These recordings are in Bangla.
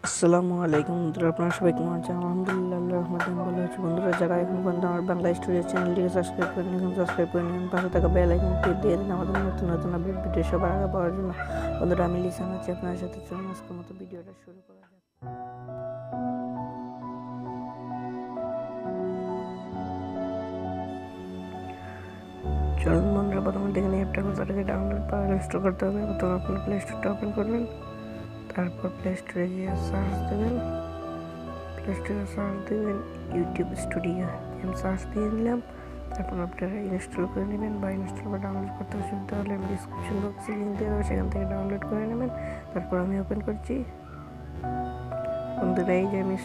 আসসালামু আলাইকুম বন্ধুরা, আপনারা সবাই কেমন আছেন? আলহামদুলিল্লাহ, আল্লাহর রহমতে আমি ভালো আছি। বন্ধুরা, যারা এখন পর্যন্ত আমার বাংলা স্টোরি চ্যানেলটিকে সাবস্ক্রাইব করেন, এখন সাবস্ক্রাইব করে নিন, পাশে থাকা বেল আইকনটি দিয়ে দিন আমাদের নতুন নতুন আপডেট ভিডিও সবার আগে পাওয়ার জন্য। বন্ধুরা, আমি লিসান আছি আপনার সাথে। চলুন আজকের মতো ভিডিওটা শুরু করা যাক। চলুন বন্ধুরা, প্রথমে দেখে নিই অ্যাপটা কোথা থেকে ডাউনলোড বা ইনস্টল করতে হবে। প্রথমে আপনার প্লে স্টোরটা ওপেন করবেন, তারপর প্লে স্টোরে গিয়ে সার্চ দেবেন। প্লে স্টোরে সার্চ দেবেন ইউটিউব স্টুডিও। আমি সার্চ দিয়ে নিলাম। তারপর আপনারা ইনস্টল করে নেবেন বা ইনস্টল বা ডাউনলোড করতে অসুবিধা হলে আমি ডিসক্রিপশন বক্সে লিঙ্ক দিয়ে দেবো, সেখান থেকে ডাউনলোড করে নেবেন। তারপর আমি ওপেন করছি। বন্ধুরা, এই যে আমি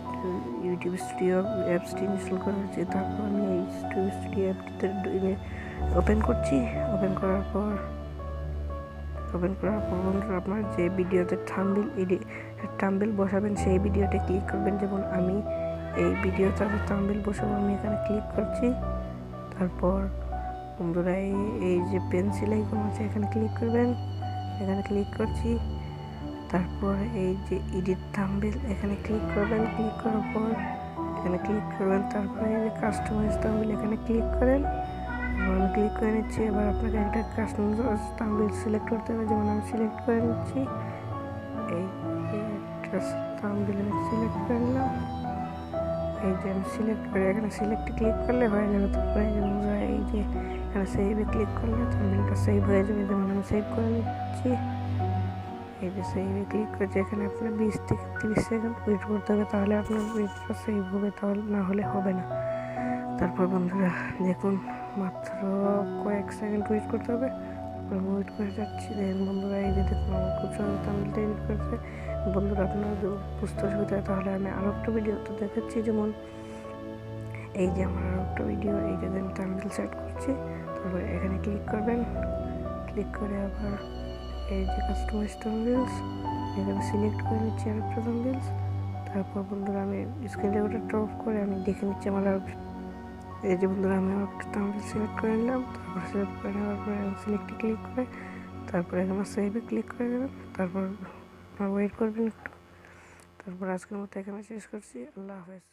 ইউটিউব স্টুডিও অ্যাপসটি ইনস্টল করেছি। তারপর আমি এই স্টুডিও অ্যাপটিতে ওপেন করছি। ওপেন করার পর বন্ধুরা, আপনার যে ভিডিওতে থাম্বনেল বসাবেন সেই ভিডিওতে ক্লিক করবেন। যেমন আমি এই ভিডিওতে থাম্বনেল বসাবো, আমি এখানে ক্লিক করছি। তারপর বন্ধুরা, এই যে পেন্সিল আইকন আছে এখানে ক্লিক করবেন, এখানে ক্লিক করছি। তারপর এই যে এডিট থাম্বনেল এখানে ক্লিক করবেন, ক্লিক করার পর এখানে ক্লিক করবেন। তারপরে এই যে কাস্টমাইজ থাম্বনেল এখানে ক্লিক করেন। আমি ক্লিক করে নিচ্ছি। এবার আপনাকে একটা কাস্টমাইজ থাম্বনেল সিলেক্ট করতে হবে। যেমন আমি সিলেক্ট করে নিচ্ছি, এই থাম্বনেল আমি সিলেক্ট করে নিলাম। এই যে আমি সিলেক্ট করে এখানে সিলেক্টে ক্লিক করলে হয়ে যাবে। তারপরে এই যে এখানে সেভে ক্লিক করলে থাম্বনেলটা সেভ হয়ে যাবে। যেমন আমি সেভ করে নিচ্ছি। এই যে সেভে ক্লিক করেছি। এখানে আপনার 20 থেকে 30 সেকেন্ড ওয়েট করতে হবে, তাহলে আপনার ভিডিওটা সেভ হবে, তাহলে না হলে হবে না। তারপর বন্ধুরা দেখুন, মাত্র কয়েক সেকেন্ড ওয়েট করতে হবে। তারপর আমি ওয়েট করে যাচ্ছি। দেখেন বন্ধুরা, এই যে দেখুন আমার খুব সুন্দর থাম্বনেলটা এডিট করেছে। বন্ধুরা, আপনারা বুঝতে অসুবিধা হয় তাহলে আমি আরও একটা ভিডিও তো দেখাচ্ছি। যেমন এই যে আমার আরও একটা ভিডিও, এই যে আমি থাম্বনেল সেট করছি। তারপর এখানে ক্লিক করবেন, ক্লিক করে আবার এই যে কাস্টমাইজ থাম্বনেলস এখানে সিলেক্ট করে নিচ্ছি আরেকটা থাম্বনেলস। তারপর বন্ধুরা, আমি স্ক্রিন রেকর্ডারটা অফ করে আমি দেখে নিচ্ছি আমার এই যে বন্ধুরা, আমি একটা থাম্বনেল সিলেক্ট করে নিলাম। তারপর সিলেক্ট করে নেওয়ার পরে আমি সিলেক্টে ক্লিক করে তারপরে এখানে সেভে ক্লিক করে দেবেন। তারপর ওয়েট করবেন একটু। তারপর আজকের মতো এখানে শেষ করছি। আল্লাহ হাফেজ।